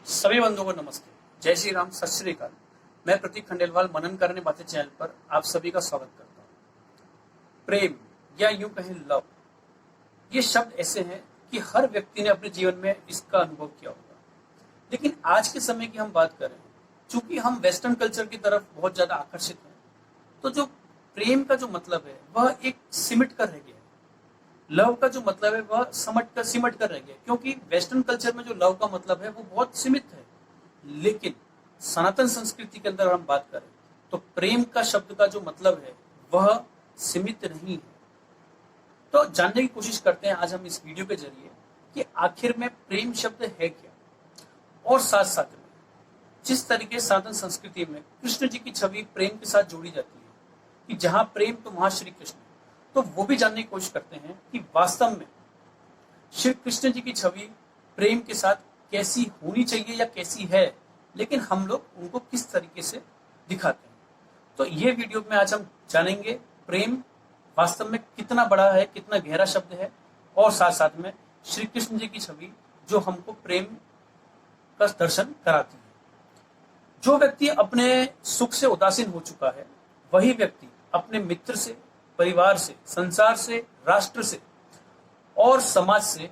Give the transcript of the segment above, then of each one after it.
सभी बंधुओं को नमस्ते। जय श्री राम, सत श्री अकाल। मैं प्रतीक खंडेलवाल मनन करने बातें चैनल पर आप सभी का स्वागत करता हूँ। प्रेम या यूं कहें लव, ये शब्द ऐसे हैं कि हर व्यक्ति ने अपने जीवन में इसका अनुभव किया होगा। लेकिन आज के समय की हम बात करें, चूंकि हम वेस्टर्न कल्चर की तरफ बहुत ज्यादा आकर्षित हैं, तो जो प्रेम का जो मतलब है वह एक सिमट कर रह गया है। लव का जो मतलब है वह सिमट कर रह गया, क्योंकि वेस्टर्न कल्चर में जो लव का मतलब है वो बहुत सीमित है। लेकिन सनातन संस्कृति के अंदर हम बात करें तो प्रेम का शब्द का जो मतलब है वह सीमित नहीं है। तो जानने की कोशिश करते हैं आज हम इस वीडियो के जरिए कि आखिर में प्रेम शब्द है क्या, और साथ साथ में जिस तरीके सनातन संस्कृति में कृष्ण जी की छवि प्रेम के साथ जोड़ी जाती है कि जहां प्रेम तो वहां श्री कृष्ण, तो वो भी जानने की कोशिश करते हैं कि वास्तव में श्री कृष्ण जी की छवि प्रेम के साथ कैसी होनी चाहिए या कैसी है, लेकिन हम लोग उनको किस तरीके से दिखाते हैं। तो ये वीडियो में आज हम जानेंगे प्रेम वास्तव में कितना बड़ा है, कितना गहरा शब्द है, और साथ साथ में श्री कृष्ण जी की छवि जो हमको प्रेम का दर्शन कराती है। जो व्यक्ति अपने सुख से उदासीन हो चुका है, वही व्यक्ति अपने मित्र से, परिवार से, संसार से, राष्ट्र से और समाज से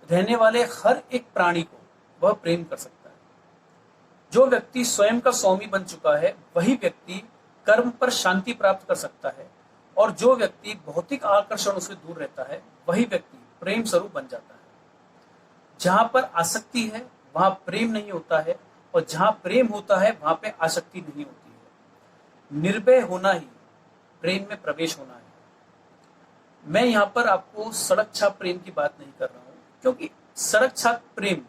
रहने वाले हर एक प्राणी को वह प्रेम कर सकता है। जो व्यक्ति स्वयं का स्वामी बन चुका है, वही व्यक्ति कर्म पर शांति प्राप्त कर सकता है, और जो व्यक्ति भौतिक आकर्षणों से दूर रहता है, वही व्यक्ति प्रेम स्वरूप बन जाता है। जहां पर आसक्ति है वहां प्रेम नहीं होता है, और जहां प्रेम होता है वहां पे आसक्ति नहीं होती है। निर्भय होना ही प्रेम में प्रवेश होना है। मैं यहाँ पर आपको सड़क छाप प्रेम की बात नहीं कर रहा हूँ, क्योंकि सड़क छाप प्रेम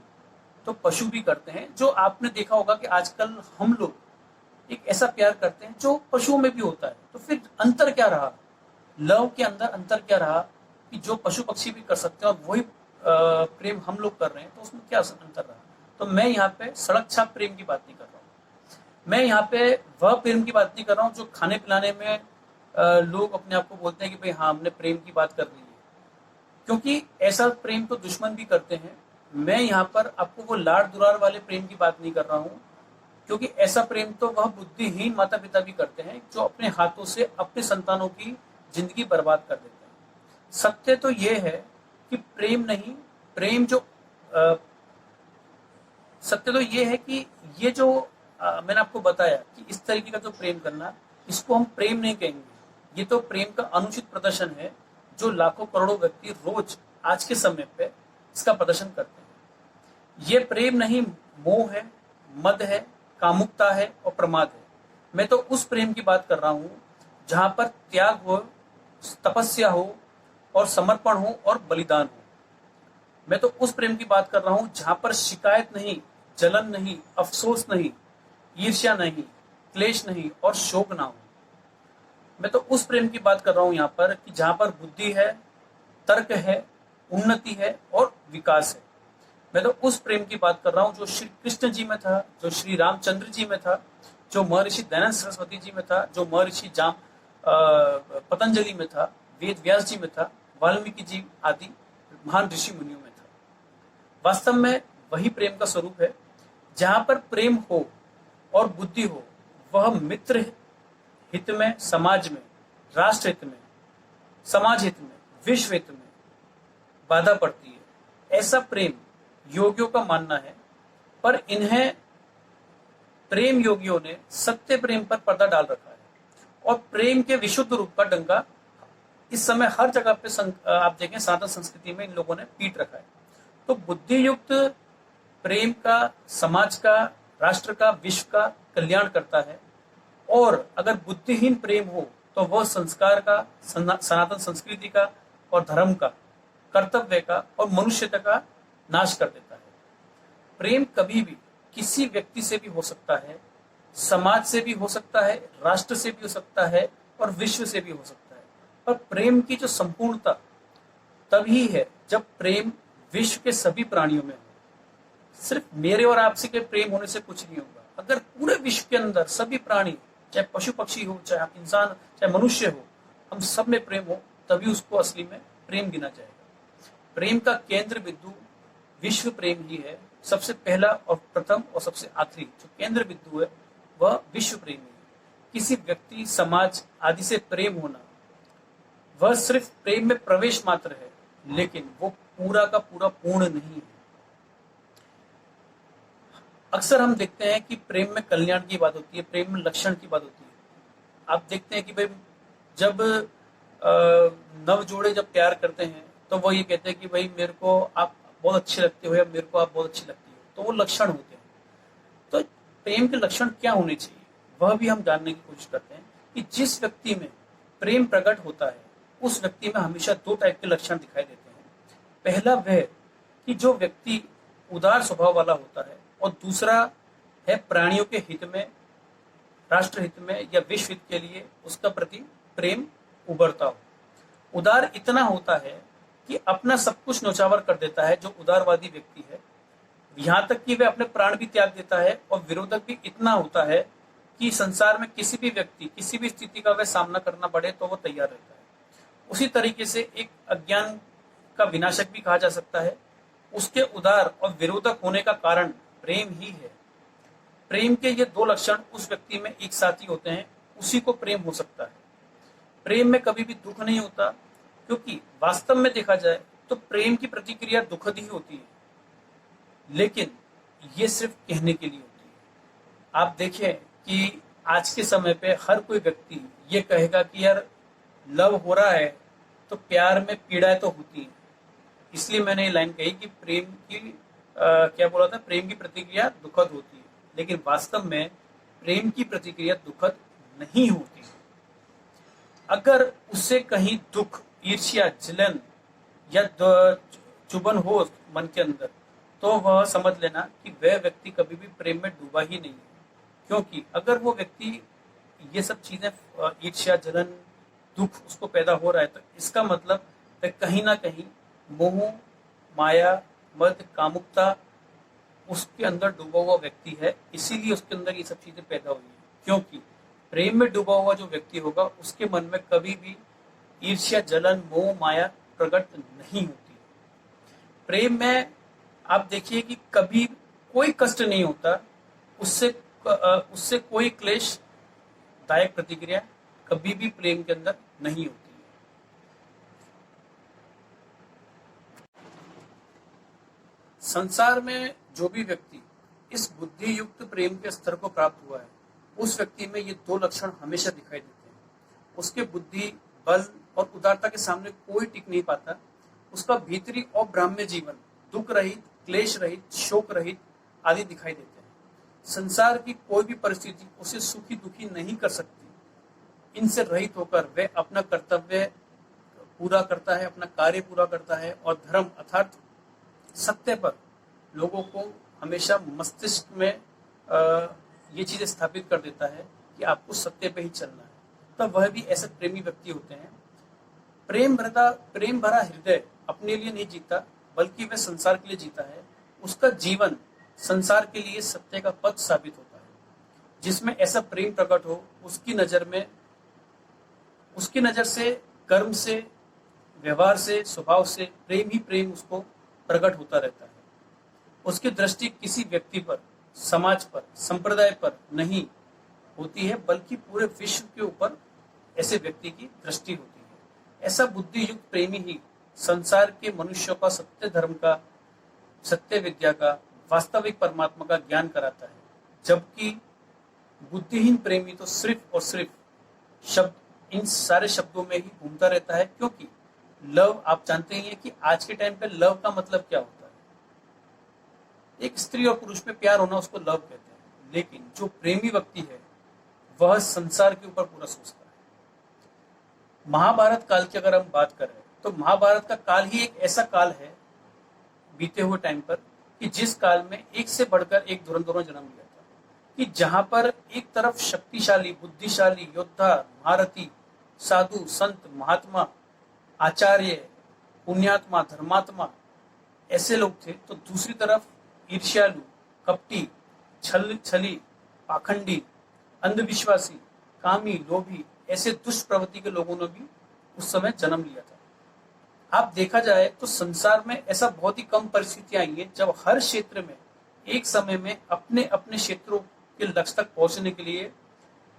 तो पशु भी करते हैं। जो आपने देखा होगा कि आजकल हम लोग एक ऐसा प्यार करते हैं जो पशुओं में भी होता है। तो फिर अंतर क्या रहा, लव के अंदर अंतर क्या रहा कि जो पशु पक्षी भी कर सकते हैं और वही प्रेम हम लोग कर रहे हैं, तो उसमें क्या अंतर रहा। तो मैं यहाँ पे सड़क छाप प्रेम की बात नहीं कर रहा हूँ। मैं यहाँ पे वह प्रेम की बात नहीं कर रहा हूँ जो खाने पिलाने में लोग अपने आप को बोलते हैं कि भाई हाँ, हमने प्रेम की बात कर ली है, क्योंकि ऐसा प्रेम तो दुश्मन भी करते हैं। मैं यहाँ पर आपको वो लाड़ दुलार वाले प्रेम की बात नहीं कर रहा हूँ, क्योंकि ऐसा प्रेम तो वह बुद्धिहीन माता पिता भी करते हैं जो अपने हाथों से अपने संतानों की जिंदगी बर्बाद कर देते हैं। सत्य तो ये है कि प्रेम नहीं, प्रेम जो सत्य तो ये है कि ये जो मैंने आपको बताया कि इस तरीके का जो प्रेम करना, इसको हम प्रेम नहीं कहेंगे। ये तो प्रेम का अनुचित प्रदर्शन है जो लाखों करोड़ों व्यक्ति रोज आज के समय पे इसका प्रदर्शन करते हैं। ये प्रेम नहीं, मोह है, मद है, कामुकता है और प्रमाद है। मैं तो उस प्रेम की बात कर रहा हूं जहां पर त्याग हो, तपस्या हो और समर्पण हो और बलिदान हो। मैं तो उस प्रेम की बात कर रहा हूं जहां पर शिकायत नहीं, जलन नहीं, अफसोस नहीं, ईर्ष्या नहीं, क्लेश नहीं और शोक ना हो। मैं तो उस प्रेम की बात कर रहा हूं यहाँ पर कि जहां पर बुद्धि है, तर्क है, उन्नति है और विकास है। मैं तो उस प्रेम की बात कर रहा हूं जो श्री कृष्ण जी में था, जो श्री रामचंद्र जी में था, जो महर्षि दयानंद सरस्वती जी में था, जो महर्षि पतंजलि में था, वेद व्यास जी में था, वाल्मीकि जी आदि महान ऋषि मुनियों में था। वास्तव में वही प्रेम का स्वरूप है। जहां पर प्रेम हो और बुद्धि हो, वह मित्र हित में, समाज में, राष्ट्र हित में, समाज हित में, विश्व हित में बाधा पड़ती है। ऐसा प्रेम योगियों का मानना है, पर इन्हें प्रेम योगियों ने सत्य प्रेम पर पर्दा डाल रखा है, और प्रेम के विशुद्ध रूप का डंका इस समय हर जगह पे आप देखें सनातन संस्कृति में इन लोगों ने पीट रखा है। तो बुद्धि युक्त प्रेम का समाज का, राष्ट्र का, विश्व का कल्याण करता है, और अगर बुद्धिहीन प्रेम हो तो वह संस्कार का, सनातन संस्कृति का और धर्म का, कर्तव्य का और मनुष्यता का नाश कर देता है। प्रेम कभी भी किसी व्यक्ति से भी हो सकता है, समाज से भी हो सकता है, राष्ट्र से भी हो सकता है और विश्व से भी हो सकता है। पर प्रेम की जो संपूर्णता तभी है जब प्रेम विश्व के सभी प्राणियों में हो। सिर्फ मेरे और आपसे के प्रेम होने से कुछ नहीं होगा। अगर पूरे विश्व के अंदर सभी प्राणी, चाहे पशु पक्षी हो, चाहे इंसान, चाहे मनुष्य हो, हम सब में प्रेम हो, तभी उसको असली में प्रेम गिना जाएगा। प्रेम का केंद्र बिंदु विश्व प्रेम ही है, सबसे पहला और प्रथम और सबसे आखिरी जो केंद्र बिंदु है वह विश्व प्रेम है। किसी व्यक्ति, समाज आदि से प्रेम होना वह सिर्फ प्रेम में प्रवेश मात्र है, लेकिन वो पूरा का पूरा पूर्ण नहीं है। अक्सर हम देखते हैं कि प्रेम में कल्याण की बात होती है, प्रेम में लक्षण की बात होती है। आप देखते हैं कि भाई जब नव जोड़े जब प्यार करते हैं तो वो ये कहते हैं कि भाई मेरे को आप बहुत अच्छे लगते हो या मेरे को आप बहुत अच्छी लगती हो, तो वो लक्षण होते हैं। तो प्रेम के लक्षण क्या होने चाहिए वह भी हम जानने की कोशिश करते हैं कि जिस व्यक्ति में प्रेम प्रकट होता है उस व्यक्ति में हमेशा दो टाइप के लक्षण दिखाई देते हैं। पहला वह कि जो व्यक्ति उदार स्वभाव वाला होता है, और दूसरा है प्राणियों के हित में, राष्ट्र हित में या विश्व हित के लिए उसका प्रति प्रेम उभरता हो। उदार इतना होता है कि अपना सब कुछ न्यौछावर कर देता है जो उदारवादी व्यक्ति है, यहाँ तक कि वह अपने प्राण भी त्याग देता है। और विरोधक भी इतना होता है कि संसार में किसी भी व्यक्ति, किसी भी स्थिति का वह सामना करना पड़े तो वो तैयार रहता है। उसी तरीके से एक अज्ञान का विनाशक भी कहा जा सकता है। उसके उदार और विरोधक होने का कारण प्रेम ही है। प्रेम के ये दो लक्षण उस व्यक्ति में एक साथ ही होते हैं, उसी को प्रेम हो सकता है। प्रेम में कभी भी दुख नहीं होता, क्योंकि वास्तव में देखा जाए तो प्रेम की प्रतिक्रिया दुखद ही होती है, लेकिन ये सिर्फ कहने के लिए होती है। आप देखें कि आज के समय पे हर कोई व्यक्ति ये कहेगा कि यार लव हो रहा है तो प्यार में पीड़ाएं तो होती है। इसलिए मैंने ये लाइन कही कि प्रेम की क्या बोला था, प्रेम की प्रतिक्रिया दुखद होती है, लेकिन वास्तव में प्रेम की प्रतिक्रिया दुखद नहीं होती। अगर उससे कहीं दुख, ईर्ष्या, जलन या चुभन हो मन के अंदर, तो वह समझ लेना कि वह व्यक्ति कभी भी प्रेम में डूबा ही नहीं है। क्योंकि अगर वो व्यक्ति ये सब चीजें, ईर्ष्या, जलन, दुख उसको पैदा हो रहा है, तो इसका मतलब वह कहीं ना कहीं मोह, माया, मद, कामुकता उसके अंदर डूबा हुआ व्यक्ति है। इसीलिए उसके अंदर ये सब चीजें पैदा हुई है। क्योंकि प्रेम में डूबा हुआ जो व्यक्ति होगा उसके मन में कभी भी ईर्ष्या, जलन, मोह, माया प्रकट नहीं होती। प्रेम में आप देखिए कि कभी कोई कष्ट नहीं होता, उससे कोई क्लेश दायक प्रतिक्रिया कभी भी प्रेम के अंदर नहीं होती है। संसार में जो भी व्यक्ति इस बुद्धि युक्त प्रेम के स्तर को प्राप्त हुआ है, उस व्यक्ति में ये दो लक्षण हमेशा दिखाई देते हैं। उसके बुद्धि, बल और उदारता के सामने कोई टिक नहीं पाता। उसका भीतरी और ब्राह्म्य जीवन दुख रहित, क्लेश रहित, शोक रहित आदि दिखाई देते हैं। संसार की कोई भी परिस्थिति उसे सुखी दुखी नहीं कर सकती। इनसे रहित होकर वह अपना कर्तव्य पूरा करता है, अपना कार्य पूरा करता है और धर्म अर्थात सत्य पर लोगों को हमेशा मस्तिष्क में ये चीजें स्थापित कर देता है कि आपको सत्य पे ही चलना है। तब वह भी ऐसे प्रेमी व्यक्ति होते हैं। प्रेम भरा हृदय अपने लिए नहीं जीता, बल्कि वह संसार के लिए जीता है। उसका जीवन संसार के लिए सत्य का पथ साबित होता है। जिसमें ऐसा प्रेम प्रकट हो, उसकी नजर से, कर्म से, व्यवहार से, स्वभाव से प्रेम ही प्रेम उसको प्रकट होता रहता है। उसकी दृष्टि किसी व्यक्ति पर, समाज पर, संप्रदाय पर नहीं होती है, बल्कि पूरे विश्व के ऊपर ऐसे व्यक्ति की दृष्टि होती है। ऐसा बुद्धि युक्त प्रेमी ही संसार के मनुष्यों का सत्य धर्म का, सत्य विद्या का, वास्तविक परमात्मा का ज्ञान कराता है। जबकि बुद्धिहीन प्रेमी तो सिर्फ और सिर्फ शब्द, इन सारे शब्दों में ही घूमता रहता है। क्योंकि लव, आप जानते ही हैं कि आज के टाइम पे लव का मतलब क्या होता है। एक स्त्री और पुरुष में प्यार होना उसको लव कहते हैं, लेकिन जो प्रेमी व्यक्ति है वह संसार के ऊपर पूरा सोचता है। महाभारत काल की अगर हम बात करें तो महाभारत का काल ही एक ऐसा काल है बीते हुए टाइम पर कि जिस काल में एक से बढ़कर एक धुरंधरों ने जन्म लिया था। कि जहां पर एक तरफ शक्तिशाली, बुद्धिशाली योद्धा, महारथी, साधु, संत, महात्मा, आचार्य, पुण्यात्मा, धर्मात्मा ऐसे लोग थे, तो दूसरी तरफ ईर्ष्यालु, कपटी, छली, पाखंडी, अंधविश्वासी, कामी, लोभी ऐसे दुष्ट प्रवृत्ति के लोगों ने भी उस समय जन्म लिया था। आप देखा जाए तो संसार में ऐसा बहुत ही कम परिस्थितियां आई हैं जब हर क्षेत्र में एक समय में अपने अपने क्षेत्रों के लक्ष्य तक पहुंचने के लिए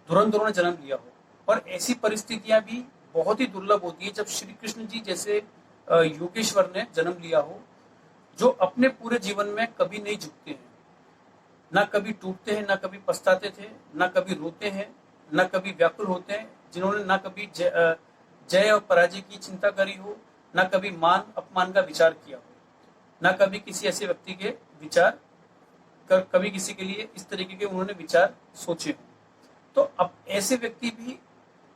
धुरंधरों ने जन्म लिया हो। और ऐसी परिस्थितियां भी बहुत ही दुर्लभ होती है जब श्री कृष्ण जी जैसे योगेश्वर ने जन्म लिया हो, जो अपने पूरे जीवन में कभी नहीं झुकते हैं, ना कभी टूटते हैं, ना कभी पछताते थे, ना कभी रोते हैं, ना कभी व्याकुल होते हैं, जिन्होंने ना कभी जय और पराजय की चिंता करी हो, ना कभी मान अपमान का विचार किया हो, ना कभी किसी ऐसे व्यक्ति के विचार कभी किसी के लिए इस तरीके के उन्होंने विचार सोचे हो। तो अब ऐसे व्यक्ति भी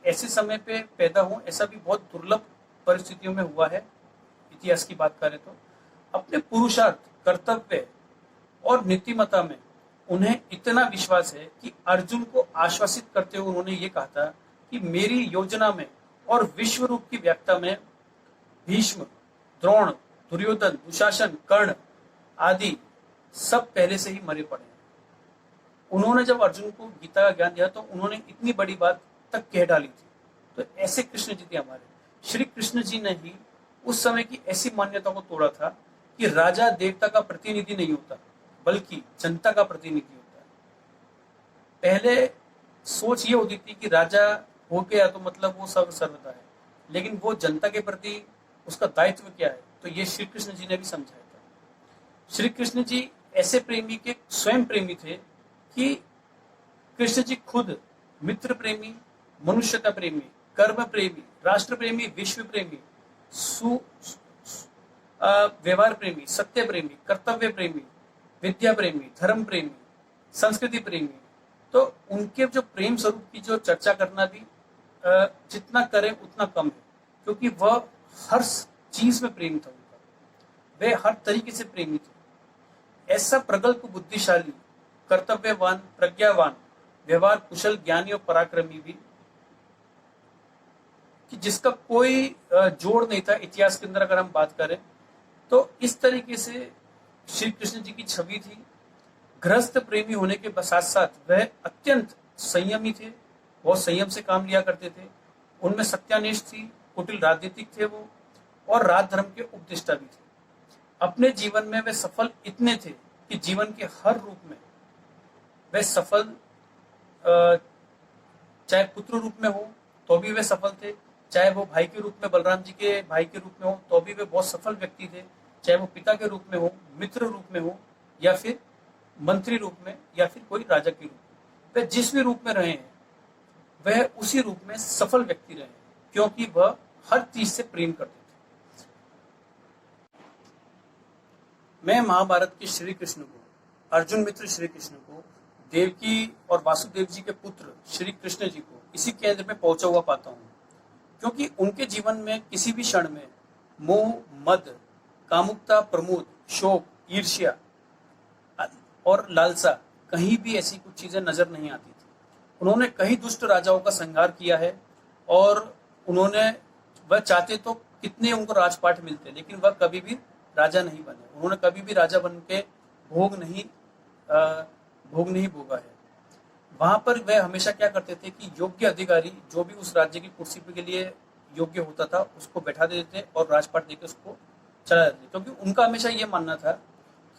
ऐसे समय पे पैदा हो, ऐसा भी बहुत दुर्लभ परिस्थितियों में हुआ है। इतिहास की बात करें तो अपने पुरुषार्थ, कर्तव्य और नीतिमत्ता में उन्हें इतना विश्वास है कि अर्जुन को आश्वासित करते हुए उन्होंने ये कहा था कि मेरी योजना में और विश्व रूप की व्याख्या में भीष्म, द्रोण, दुर्योधन, दुशासन, कर्ण आदि सब पहले से ही मरे पड़े हैं। उन्होंने जब अर्जुन को गीता का ज्ञान दिया तो उन्होंने इतनी बड़ी बात तक कह डाली थी। तो ऐसे कृष्ण जी थे हमारे। श्री कृष्ण जी ने ही उस समय की ऐसी मान्यता को तोड़ा था कि राजा देवता का प्रतिनिधि नहीं होता, बल्कि जनता का प्रतिनिधि होता है। पहले सोच ये होती थी कि राजा हो गया तो मतलब वो सर्वदा है, लेकिन वो जनता के प्रति उसका दायित्व क्या है, तो ये श्री कृष्ण जी ने भी समझाया था। श्री कृष्ण जी ऐसे प्रेमी के स्वयं प्रेमी थे कि कृष्ण जी खुद मित्र प्रेमी, मनुष्यता प्रेमी, कर्म प्रेमी, राष्ट्र प्रेमी, विश्व प्रेमी, व्यवहार प्रेमी, सत्य प्रेमी, कर्तव्य प्रेमी, विद्या प्रेमी, धर्म प्रेमी, संस्कृति प्रेमी। तो उनके जो प्रेम स्वरूप की जो चर्चा करना भी जितना करें उतना कम है, क्योंकि वह हर चीज में प्रेम था उनका, वे हर तरीके से प्रेमी थे। ऐसा प्रगल्भ, बुद्धिशाली, कर्तव्यवान, प्रज्ञावान, व्यवहार कुशल, ज्ञानी और पराक्रमी भी कि जिसका कोई जोड़ नहीं था इतिहास के अंदर। अगर हम बात करें तो इस तरीके से श्री कृष्ण जी की छवि थी। गृहस्थ प्रेमी होने के साथ साथ वह अत्यंत संयमी थे, बहुत संयम से काम लिया करते थे। उनमें सत्यानिष्ठ थी, कुटिल राजनीतिक थे वो, और राज धर्म के उपदेष्टा भी थे। अपने जीवन में वे सफल इतने थे कि जीवन के हर रूप में वे सफल, चाहे पुत्र रूप में हो तो भी वे सफल थे, चाहे वो भाई के रूप में, बलराम जी के भाई के रूप में हो तो भी वे बहुत सफल व्यक्ति थे, चाहे वो पिता के रूप में हो, मित्र रूप में हो, या फिर मंत्री रूप में, या फिर कोई राजा के रूप में। वे जिस भी रूप में रहे हैं वह उसी रूप में सफल व्यक्ति रहे हैं, क्योंकि वह हर चीज से प्रेम करते थे। मैं महाभारत के श्री कृष्ण को, अर्जुन मित्र श्री कृष्ण को, देवकी और वासुदेव जी के पुत्र श्री कृष्ण जी को इसी केंद्र में पहुंचा हुआ पाता हूँ, क्योंकि उनके जीवन में किसी भी क्षण में मोह, मद, कामुकता, प्रमोद, शोक, ईर्ष्या और लालसा, कहीं भी ऐसी कुछ चीजें नजर नहीं आती थी। उन्होंने कई दुष्ट राजाओं का संहार किया है, और वह चाहते तो कितने उनको राजपाट मिलते, लेकिन वह कभी भी राजा नहीं बने। उन्होंने कभी भी राजा बन के भोग नहीं भोगा है। वहां पर वह हमेशा क्या करते थे कि योग्य अधिकारी जो भी उस राज्य की कुर्सी के लिए योग्य होता था उसको बैठा देते और राजपाट देकर उसको चला देते, क्योंकि उनका हमेशा ये मानना था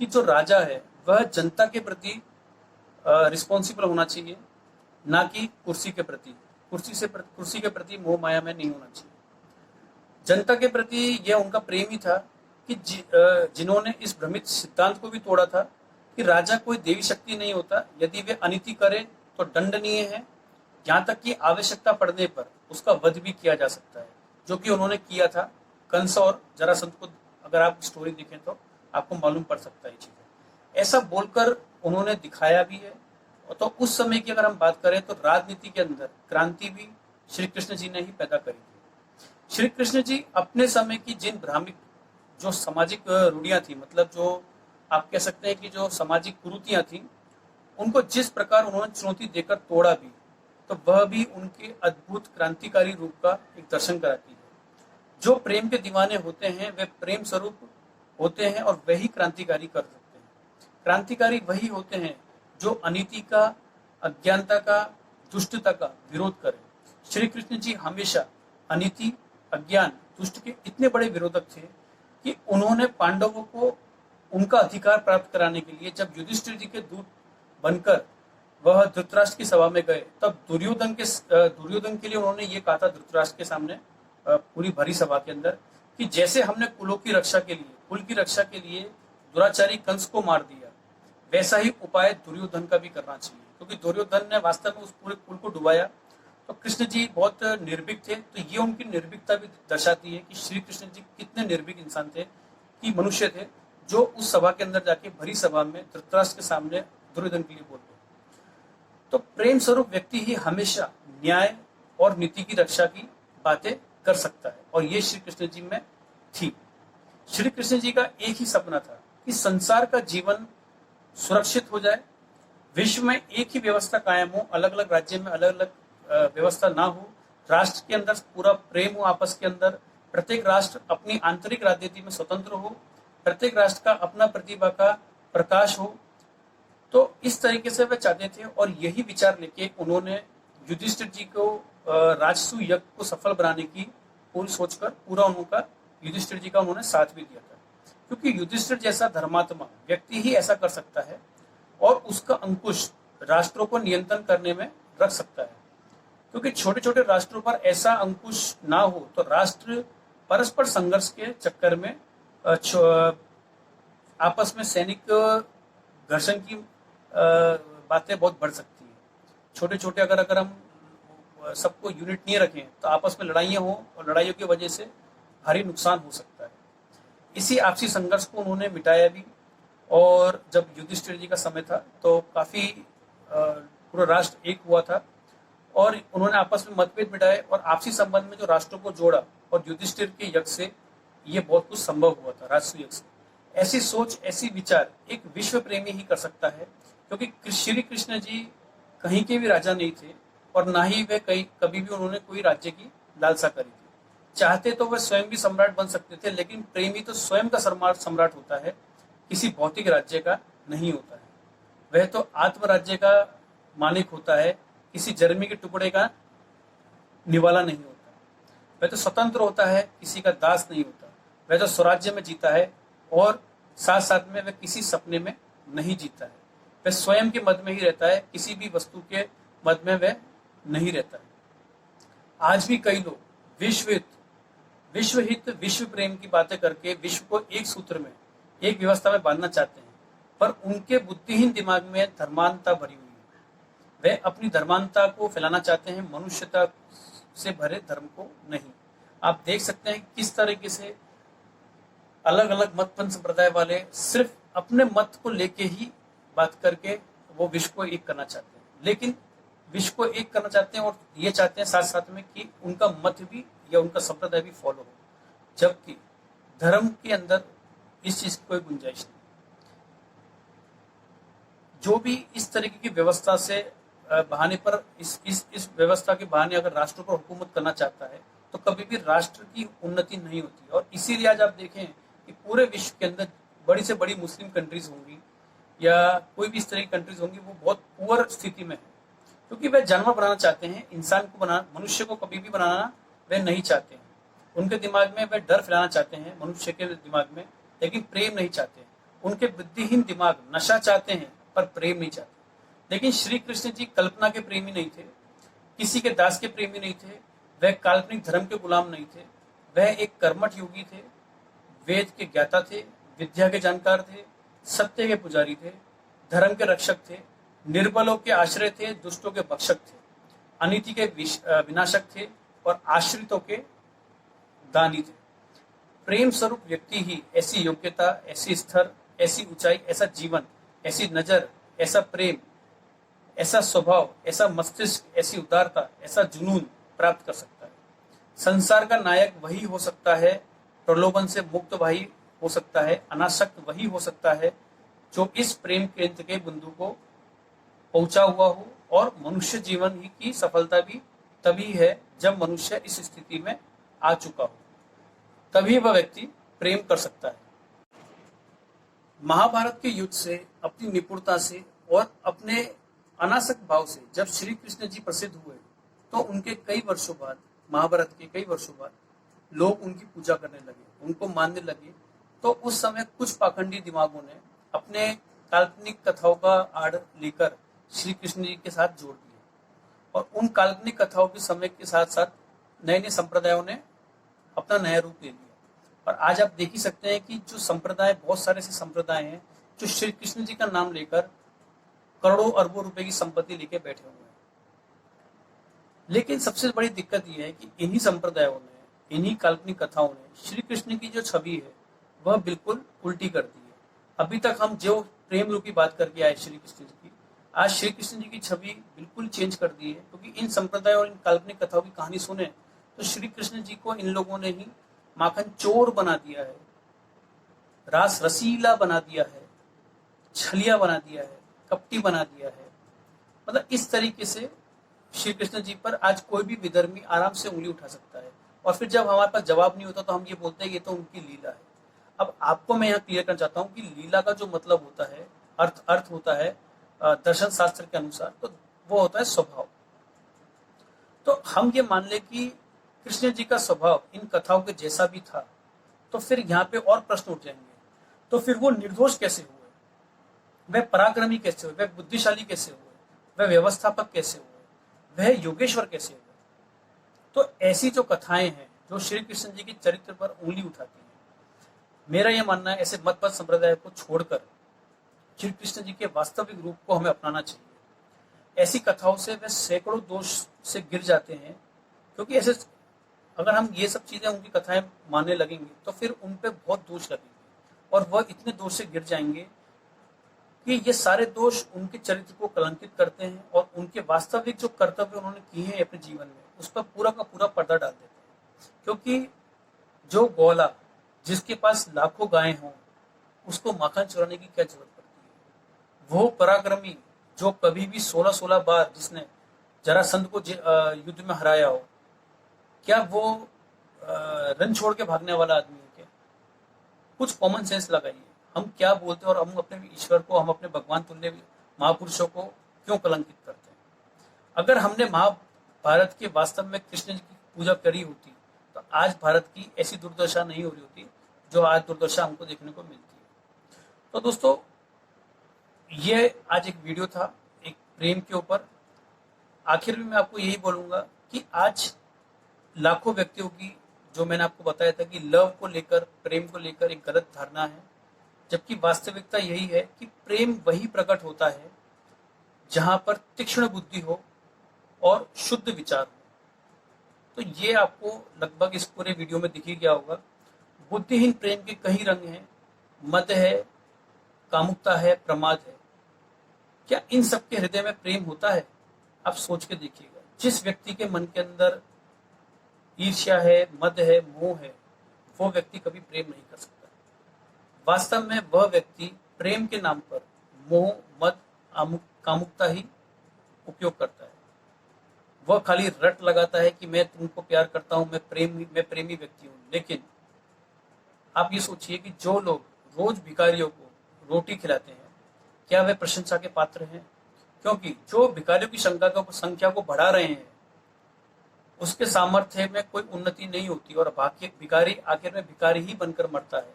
कि जो राजा है वह जनता के प्रति रिस्पॉन्सिबल होना चाहिए, ना कि कुर्सी के प्रति। कुर्सी के प्रति मोह माया में नहीं होना चाहिए। जनता के प्रति यह उनका प्रेम ही था कि जिन्होंने इस भ्रमित सिद्धांत को भी तोड़ा था कि राजा कोई देवी शक्ति नहीं होता, यदि वे अनीति करे तो दंडनीय है, यहाँ तक कि आवश्यकता पड़ने पर उसका वध भी किया जा सकता है, जो कि उन्होंने किया था कंस और जरासंध को। अगर आप स्टोरी देखें तो आपको मालूम पड़ सकता है ये चीजें। ऐसा बोलकर उन्होंने दिखाया भी है। तो उस समय की अगर हम बात करें तो राजनीति के अंदर क्रांति भी श्री कृष्ण जी ने ही पैदा करी थी। श्री कृष्ण जी अपने समय की जिन भ्रामिक जो सामाजिक रूढ़ियां थी, मतलब जो आप कह सकते हैं कि जो सामाजिक कुरीतियां थी, उनको जिस प्रकार उन्होंने चुनौती देकर तोड़ा भी, तो वह भी उनके अद्भुत क्रांतिकारी रूप का एक दर्शन कराती है। जो प्रेम के दीवाने होते हैं वे प्रेम स्वरूप होते हैं और वही क्रांतिकारी कर सकते हैं। क्रांतिकारी वही होते हैं जो अनीति का, अज्ञानता का, दुष्टता का विरोध करें। श्री कृष्ण जी हमेशा अनीति, अज्ञान, दुष्ट के इतने बड़े विरोधक थे कि उन्होंने पांडवों को उनका अधिकार प्राप्त कराने के लिए जब युधिष्ठिर जी के दूत बनकर वह धृतराष्ट्र की सभा में गए, तब दुर्योधन के लिए उन्होंने ये कहा था धृतराष्ट्र के सामने, पूरी भरी सभा के अंदर, कि जैसे हमने कुल की रक्षा के लिए दुराचारी कंस को मार दिया, वैसा ही उपाय दुर्योधन का भी करना चाहिए, क्योंकि दुर्योधन ने वास्तव में उस पूरे कुल को डुबाया। तो कृष्ण जी बहुत निर्भीक थे, तो ये उनकी निर्भीकता भी दर्शाती है कि श्री कृष्ण जी कितने निर्भीक इंसान थे, कि मनुष्य थे, जो उस सभा के अंदर जाके भरी सभा में धृतराष्ट्र के सामने दुर्योधन के लिए बोल गए। तो प्रेम स्वरूप व्यक्ति ही हमेशा न्याय और नीति की रक्षा की बातें कर सकता है, और ये श्री कृष्ण जी में थी। श्री कृष्ण जी का एक ही सपना था कि संसार का जीवन सुरक्षित हो जाए, विश्व में एक ही व्यवस्था कायम हो, अलग अलग राज्य में अलग अलग व्यवस्था ना हो, राष्ट्र के अंदर पूरा प्रेम हो आपस के अंदर, प्रत्येक राष्ट्र अपनी आंतरिक राजनीति में स्वतंत्र हो, प्रत्येक राष्ट्र का अपना प्रतिभा का प्रकाश हो। तो इस तरीके से वे चाहते थे, और यही विचार लेके उन्होंने युधिष्ठिर जी को राजसूय यज्ञ को सफल बनाने की पूरी सोचकर पूरा उनका युधिष्ठिर जी का उन्होंने साथ भी दिया था, क्योंकि युधिष्ठिर जैसा धर्मात्मा व्यक्ति ही ऐसा कर सकता है, और उसका अंकुश राष्ट्रों को नियंत्रण करने में रख सकता है। क्योंकि छोटे छोटे राष्ट्रों पर ऐसा अंकुश ना हो तो राष्ट्र परस्पर संघर्ष के चक्कर में आपस में सैनिक घर्षण की बातें बहुत बढ़ सकती है। छोटे छोटे अगर हम सबको यूनिट नहीं रखें तो आपस में लड़ाइयाँ हो, और लड़ाइयों की वजह से भारी नुकसान हो सकता है। इसी आपसी संघर्ष को उन्होंने मिटाया भी, और जब युधिष्ठिर जी का समय था तो काफी पूरा राष्ट्र एक हुआ था, और उन्होंने आपस में मतभेद मिटाए और आपसी संबंध में जो राष्ट्रों को जोड़ा, और युधिष्ठिर के यज्ञ से ये बहुत कुछ संभव हुआ था, राजसूय यज्ञ से। ऐसी सोच, ऐसी विचार एक विश्व प्रेमी ही कर सकता है, क्योंकि श्री कृष्ण जी कहीं के भी राजा नहीं थे, और ना ही वे कभी भी उन्होंने कोई राज्य की लालसा करी थी। चाहते तो वह स्वयं भी सम्राट बन सकते थे, लेकिन प्रेमी तो स्वयं का सम्राट होता है, किसी भौतिक राज्य का नहीं होता है। वह तो आत्म राज्य का मालिक होता है, किसी जर्मी के टुकड़े का निवाला नहीं होता। वह तो स्वतंत्र होता है, किसी का दास नहीं होता। वह तो स्वराज्य में जीता है, और साथ साथ में वह किसी सपने में नहीं जीता है। वह स्वयं के मद में ही रहता है, किसी भी वस्तु के मद में वह नहीं रहता है। आज भी कई लोग विश्व हित विश्व प्रेम की बातें करके विश्व को एक सूत्र में, एक व्यवस्था में बांधना चाहते हैं, पर उनके बुद्धिहीन दिमाग में धर्मांधता भरी हुई है। वे अपनी धर्मांधता को फैलाना चाहते हैं, मनुष्यता से भरे धर्म को नहीं। आप देख सकते हैं किस तरीके से अलग अलग मत पंथ संप्रदाय वाले सिर्फ अपने मत को लेके ही बात करके वो विश्व को एक करना चाहते हैं, लेकिन विश्व को एक करना चाहते हैं, और ये चाहते हैं साथ साथ में कि उनका मत भी या उनका संप्रदाय भी फॉलो हो, जबकि धर्म के अंदर इस चीज की कोई गुंजाइश नहीं। जो भी इस तरीके की व्यवस्था से बहाने पर इस व्यवस्था के बहाने अगर राष्ट्रों पर हुकूमत करना चाहता है, तो कभी भी राष्ट्र की उन्नति नहीं होती। और इसीलिए आज आप देखें कि पूरे विश्व के अंदर बड़ी से बड़ी मुस्लिम कंट्रीज होंगी, या कोई भी इस तरह की कंट्रीज होंगी, वो बहुत पुअर स्थिति में है, क्योंकि वे जानवर बनाना चाहते हैं, इंसान को मनुष्य को कभी भी बनाना वे नहीं चाहते हैं। उनके दिमाग में वे डर फैलाना चाहते हैं, मनुष्य के दिमाग में, लेकिन प्रेम नहीं चाहते। उनके बुद्धिहीन दिमाग नशा चाहते हैं, पर प्रेम नहीं चाहते। लेकिन श्री कृष्ण जी कल्पना के प्रेमी नहीं थे, किसी के दास के प्रेमी नहीं थे, वह काल्पनिक धर्म के गुलाम नहीं थे। वह एक कर्मठ योगी थे, वेद के ज्ञाता थे, विद्या के जानकार थे, सत्य के पुजारी थे, धर्म के रक्षक थे, निर्बलों के आश्रय थे, दुष्टों के भक्षक थे, अनीति के विनाशक थे, और आश्रितों के दानी थे। प्रेम स्वरूप व्यक्ति ही ऐसी योग्यता, ऐसी स्तर, ऐसी ऊंचाई, ऐसा जीवन, ऐसी नजर, ऐसा प्रेम, ऐसा स्वभाव, ऐसा मस्तिष्क, ऐसी उदारता, ऐसा जुनून प्राप्त कर सकता है। संसार का नायक वही हो सकता है, प्रलोभन से मुक्त वही हो सकता है, अनासक्त वही हो सकता है, जो इस प्रेम केंद्र के बिंदु को पहुंचा हुआ हो। और मनुष्य जीवन ही की सफलता भी तभी है जब मनुष्य इस स्थिति में आ चुका हो, तभी वह व्यक्ति प्रेम कर सकता है। महाभारत के युद्ध से, अपनी निपुणता से और अपने अनासक्त भाव से जब श्री कृष्ण जी प्रसिद्ध हुए, तो उनके कई वर्षों बाद, महाभारत के कई वर्षों बाद, लोग उनकी पूजा करने लगे, उनको मानने लगे, तो उस समय कुछ पाखंडी दिमागों ने अपने काल्पनिक कथाओं का आड़ लेकर श्री कृष्ण जी के साथ जोड़ दिया, और उन काल्पनिक कथाओं के समय के साथ साथ नए नए संप्रदायों ने अपना नया रूप ले लिया। और आज आप देख ही सकते हैं कि जो संप्रदाय, बहुत सारे ऐसे संप्रदाय हैं जो श्री कृष्ण जी का नाम लेकर करोड़ों अरबों रुपए की संपत्ति लेके बैठे हुए हैं। लेकिन सबसे बड़ी दिक्कत यह है कि इन्हीं संप्रदायों ने, इन्हीं काल्पनिक कथाओं ने श्री कृष्ण की जो छवि है वह बिल्कुल उल्टी कर दी है। अभी तक हम जो प्रेम रूपी बात करके आए श्री कृष्ण जी की, आज श्री कृष्ण जी की छवि बिल्कुल चेंज कर दी है, क्योंकि इन संप्रदायों और इन काल्पनिक कथाओं की कहानी सुने तो श्री कृष्ण जी को इन लोगों ने ही माखन चोर बना दिया है, रास रसीला बना दिया है, छलिया बना दिया है, कपटी बना दिया है। मतलब इस तरीके से श्री कृष्ण जी पर आज कोई भी विधर्मी आराम से उंगली उठा सकता है, और फिर जब हमारे पास जवाब नहीं होता तो हम ये बोलते हैं ये तो उनकी लीला है। अब आपको मैं यहाँ क्लियर करना चाहता हूँ कि लीला का जो मतलब होता है, अर्थ होता है दर्शन शास्त्र के अनुसार, तो वो होता है स्वभाव। तो हम ये मान ले कि कृष्ण जी का स्वभाव इन कथाओं के जैसा भी था, तो फिर यहाँ पे और प्रश्न उठ जाएंगे, तो फिर वो निर्दोष कैसे हुए, वह पराक्रमी कैसे हुए, वह बुद्धिशाली कैसे हुए, वह व्यवस्थापक कैसे हुए, वह योगेश्वर कैसे हुए। तो ऐसी जो कथाएं हैं जो श्री कृष्ण जी के चरित्र पर उंगली उठाती हैं, मेरा यह मानना है ऐसे मतपथ संप्रदाय को छोड़कर श्री कृष्ण जी के वास्तविक रूप को हमें अपनाना चाहिए। ऐसी कथाओं से वे सैकड़ों दोष से गिर जाते हैं, क्योंकि ऐसे अगर हम ये सब चीजें, उनकी कथाएं मानने लगेंगे तो फिर उन पे बहुत दोष लगेंगे, और वह इतने दोष से गिर जाएंगे कि ये सारे दोष उनके चरित्र को कलंकित करते हैं, और उनके वास्तविक जो कर्तव्य उन्होंने किए हैं अपने जीवन में, उस पर पूरा का पूरा पर्दा डाल देते हैं। क्योंकि जो गौला जिसके पास लाखों गायें हों, उसको माखन चुराने की क्या जरूरत पड़ती है। वो पराक्रमी जो कभी भी 16-16 बार जिसने जरासंध को युद्ध में हराया हो, क्या वो रन छोड़ के भागने वाला आदमी है क्या? कुछ कॉमन सेंस लगाइए। हम क्या बोलते हैं, और हम अपने ईश्वर को, हम अपने भगवान तुल्य महापुरुषों को क्यों कलंकित करते हैं? अगर हमने महाभारत के वास्तव में कृष्ण जी की पूजा करी होती तो आज भारत की ऐसी दुर्दशा नहीं हो रही होती जो आज दुर्दशा हमको देखने को मिलती है। तो दोस्तों, ये आज एक वीडियो था एक प्रेम के ऊपर। आखिर में मैं आपको यही बोलूंगा कि आज लाखों व्यक्तियों की, जो मैंने आपको बताया था कि लव को लेकर, प्रेम को लेकर एक गलत धारणा है, जबकि वास्तविकता यही है कि प्रेम वही प्रकट होता है जहां पर तीक्ष्ण बुद्धि हो और शुद्ध विचार हो। तो ये आपको लगभग इस पूरे वीडियो में दिख ही गया होगा। बुद्धिहीन प्रेम के कई रंग हैं, मद है, कामुकता है, प्रमाद है। क्या इन सब के हृदय में प्रेम होता है? आप सोच के देखिएगा। जिस व्यक्ति के मन के अंदर ईर्ष्या है, मद है, मोह है, वो व्यक्ति कभी प्रेम नहीं कर सकता। वास्तव में वह व्यक्ति प्रेम के नाम पर मोह, मद, कामुकता ही उपयोग करता है। वह खाली रट लगाता है कि मैं तुमको प्यार करता हूं, मैं प्रेमी व्यक्ति हूं। लेकिन आप ये सोचिए कि जो लोग रोज भिखारियों को रोटी खिलाते हैं, क्या वे प्रशंसा के पात्र हैं? क्योंकि जो भिखारियों की संख्या को बढ़ा रहे हैं, उसके सामर्थ्य में कोई उन्नति नहीं होती, और भिखारी आखिर में भिखारी ही बनकर मरता है।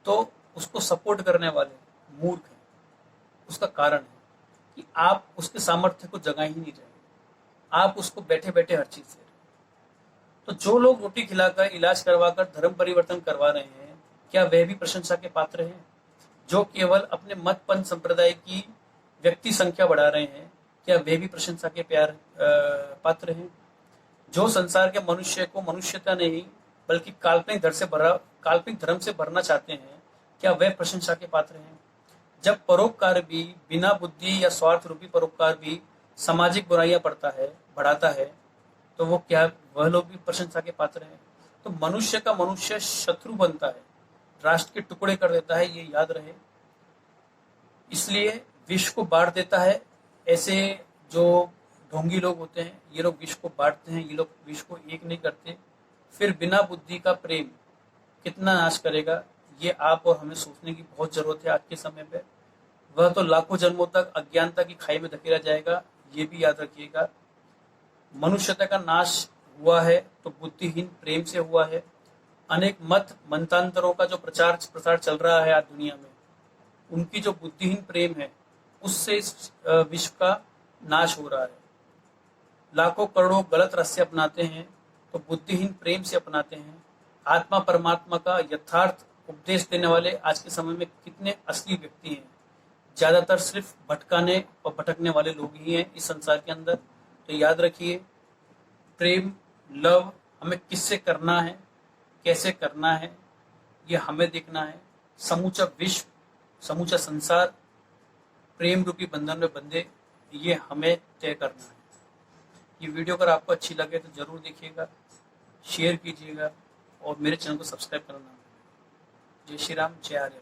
तो उसको सपोर्ट करने वाले मूर्ख हैं। उसका कारण है कि आप उसके सामर्थ्य को जगा ही नहीं रहे, आप उसको बैठे बैठे हर चीज दे रहे। तो जो लोग रोटी खिलाकर, इलाज करवाकर धर्म परिवर्तन करवा रहे हैं, क्या वे भी प्रशंसा के पात्र हैं? जो केवल अपने मत पंथ संप्रदाय की व्यक्ति संख्या बढ़ा रहे हैं, क्या वे भी प्रशंसा के पात्र हैं? जो संसार के मनुष्य को मनुष्यता नहीं बल्कि काल्पनिक धर्म से भरना चाहते हैं, क्या वे प्रशंसा के पात्र हैं? जब परोपकार भी, बिना बुद्धि या स्वार्थ रूपी परोपकार भी सामाजिक बुराइयां बढ़ाता है, तो वो क्या वह लोग भी प्रशंसा के पात्र हैं? तो मनुष्य का मनुष्य शत्रु बनता है, राष्ट्र के टुकड़े कर देता है, ये याद रहे। इसलिए विश्व को बांट देता है। ऐसे जो ढोंगी लोग होते हैं, ये लोग विश्व को बांटते हैं, ये लोग विश्व को एक नहीं करते। फिर बिना बुद्धि का प्रेम कितना नाश करेगा, ये आप और हमें सोचने की बहुत जरूरत है आज के समय पे। वह तो लाखों जन्मों तक अज्ञानता की खाई में धकेला जाएगा, ये भी याद रखिएगा। मनुष्यता का नाश हुआ है तो बुद्धिहीन प्रेम से हुआ है, अनेक मत मंतांतरों का जो प्रचार प्रसार चल रहा है आज दुनिया में, उनकी जो बुद्धिहीन प्रेम है उससे इस विश्व का नाश हो रहा है। लाखों करोड़ों गलत रास्ते अपनाते हैं तो बुद्धिहीन प्रेम से अपनाते हैं। आत्मा परमात्मा का यथार्थ उपदेश देने वाले आज के समय में कितने असली व्यक्ति हैं? ज्यादातर सिर्फ भटकाने और भटकने वाले लोग ही हैं इस संसार के अंदर। तो याद रखिए, प्रेम लव हमें किससे करना है, कैसे करना है, ये हमें देखना है। समूचा विश्व, समूचा संसार प्रेम रूपी बंधन में बंधे, ये हमें तय करना है। ये वीडियो अगर आपको अच्छी लगे तो जरूर देखिएगा, शेयर कीजिएगा और मेरे चैनल को सब्सक्राइब करना। जय श्री राम, जय आर्य।